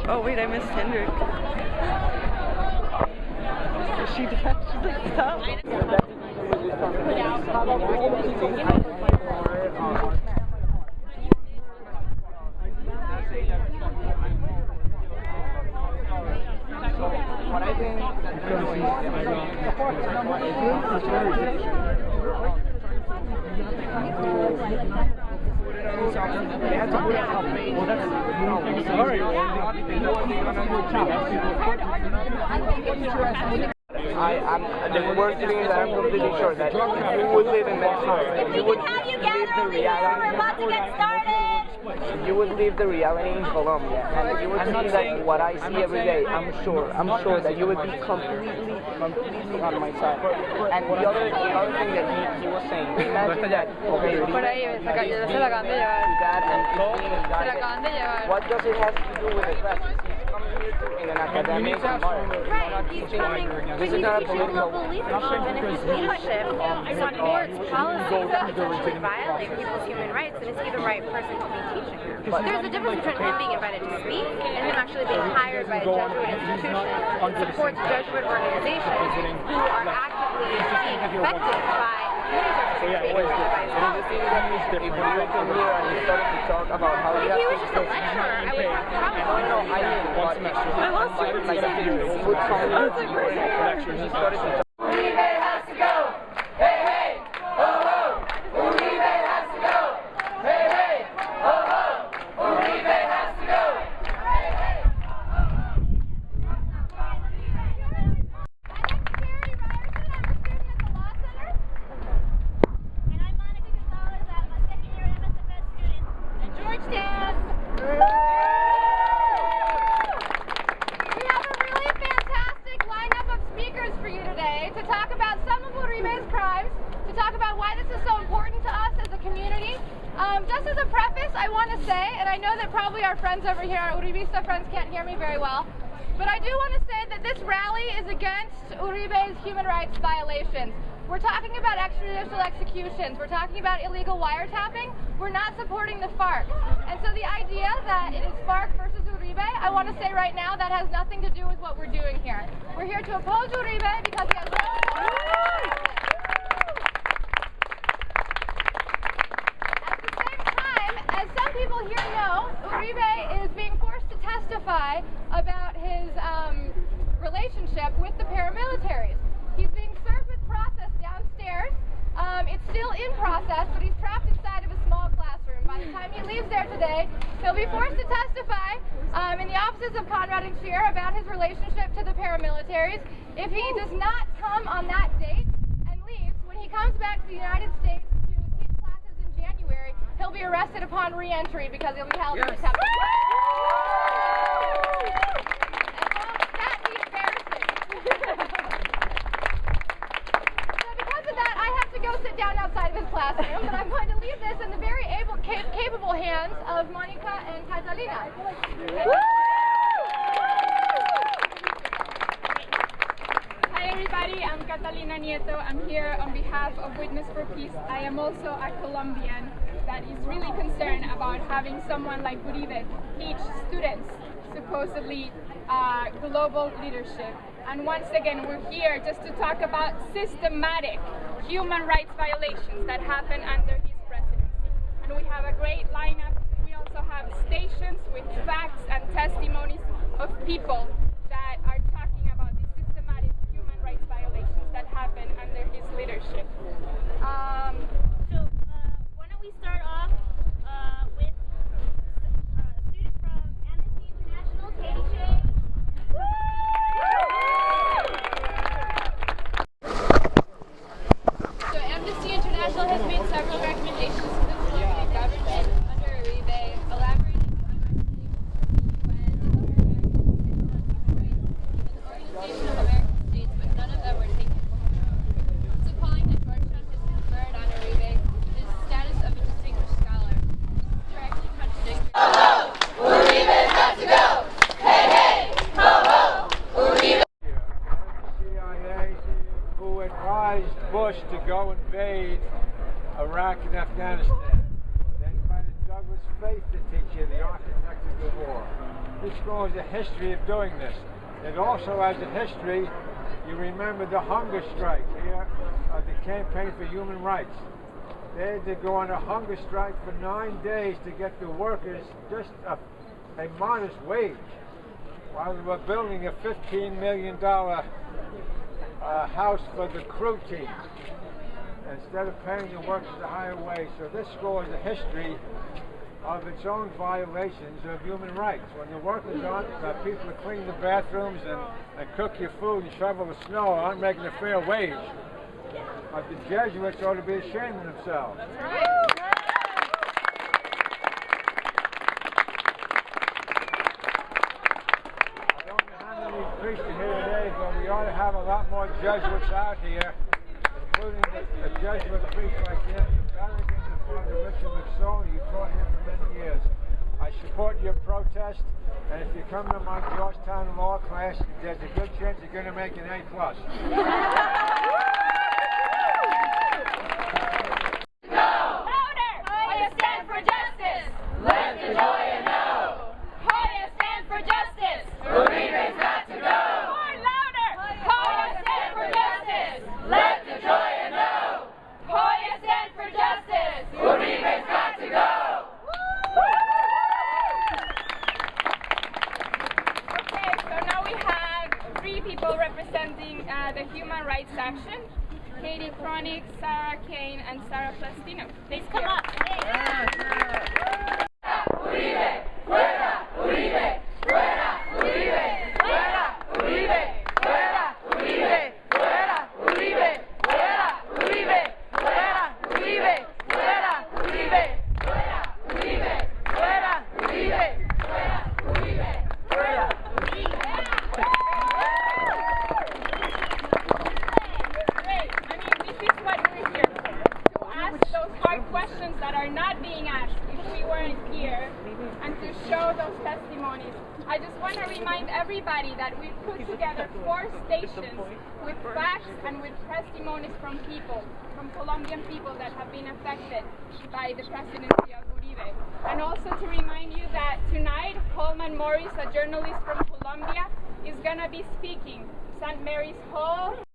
Oh wait, I missed Hendrik. She does. She's like, stop. What I think the worst thing is that I'm completely sure that if you would live in Mexico, you would leave the reality. We're about to get started. You would leave the reality in Colombia, and you would see that what I see every day. I'm sure that you would be completely on my side. And the other thing that he was saying, imagine that. Okay, Por ahí, se la acaban de llevar. Se la acaban de llevar. What does it have to do with the fact that he's coming here to in an academic environment? Right, he's coming, but he's teaching global leadership, and if his leadership supports policies that potentially violate people's human rights, then is he the right person to be teaching them? There's a difference between him being invited to speak and him actually being hired by a Jesuit institution that supports Jesuit organizations who are actively being affected by If you came here and you started to talk about how you have to just a lecturer, I would have problems. No, I mean, one semester. I lost you. Would come here and started to talk. Uribe has to go! Hey, hey! Ho, ho! Uribe has to go! Hey, hey! Ho, ho! Uribe has to go! Hey, hey! Ho, ho! And I'm Monica Gonzalez. I'm a second-year MSFS student at Georgetown. We have a really fantastic lineup of speakers for you today to talk about some of Uribe's crimes, to talk about why this is so important to us as a community. Just as a preface, I want to say, and I know that probably our friends over here, our Uribista friends, can't hear me very well, but I do want to say that this rally is against Uribe's human rights violations. We're talking about extrajudicial executions. We're talking about illegal wiretapping. We're not supporting the FARC. And so the idea that it is FARC versus Uribe, I want to say right now that has nothing to do with what we're doing here. We're here to oppose Uribe because he has At the same time, as some people here know, Uribe is being forced to testify about his relationship with the paramilitaries. He's being served with process downstairs. It's still in process, but he's trapped inside of a small classroom. By the time he leaves there today, he'll be forced to testify in the offices of Conrad and Scheer about his relationship to the paramilitaries. If he does not come on that date and leaves, when he comes back to the United States to teach classes in January, he'll be arrested upon re-entry because he'll be held in detention. Sit down outside of his classroom, but I'm going to leave this in the very capable hands of Monica and Catalina. Hi everybody, I'm Catalina Nieto. I'm here on behalf of Witness for Peace. I am also a Colombian that is really concerned about having someone like Uribe teach students supposedly global leadership. And once again, we're here just to talk about systematic human rights violations that happen under his presidency. And we have a great lineup. We also have stations with facts and testimonies of people that are talking about the systematic human rights violations that happen under his leadership. So why don't we start off with a student from Amnesty International, Katie Chang. So Amnesty International has made several recommendations to the Colombian government under Uribe, elaborating on Organization of American States, but none of them were taken. So calling that Georgetown has conferred on Uribe his status of a distinguished scholar. This is directly contradictory. Ho, ho! Uribe has to go! Hey, hey! Ho, ho! Uribe! CIA who advised Bush to go invade Iraq and Afghanistan. Then invited Douglas Faith to teach you the architect of the war. This score has a history of doing this. It also has a history, you remember the hunger strike here, the Campaign for Human Rights. They had to go on a hunger strike for 9 days to get the workers just a modest wage while they were building a $15 million house for the crew team instead of paying the workers a higher wage. So this score is a history of its own violations of human rights. When the workers aren't, people are cleaning the bathrooms and cook your food and shovel the snow, aren't making a fair wage. The Jesuits ought to be ashamed of themselves. That's right. I don't know how many priests are here today, but we ought to have a lot more Jesuits out here, including a Jesuit priest like him, Vatican and Father Richard McSorley, who taught here for many years. I support your protest, and if you come to my Georgetown law class, there's a good chance you're going to make an A+. Representing the Human Rights Action, Katie Cronick, Sarah Kane, and Sarah Plastino. Please come up. Uribe! Fuera! Uribe! Fuera! Uribe! Fuera! Uribe! Fuera! Uribe! Fuera! Uribe! Fuera! Uribe! Fuera! Uribe! Fuera! Uribe! Fuera! Uribe! Fuera! Uribe! Fuera! Uribe! Fuera! Questions that are not being asked if we weren't here, and to show those testimonies. I just want to remind everybody that we've put together 4 stations with facts and with testimonies from people, from Colombian people that have been affected by the presidency of Uribe. And also to remind you that tonight, Holman Morris, a journalist from Colombia, is going to be speaking. St. Mary's Hall.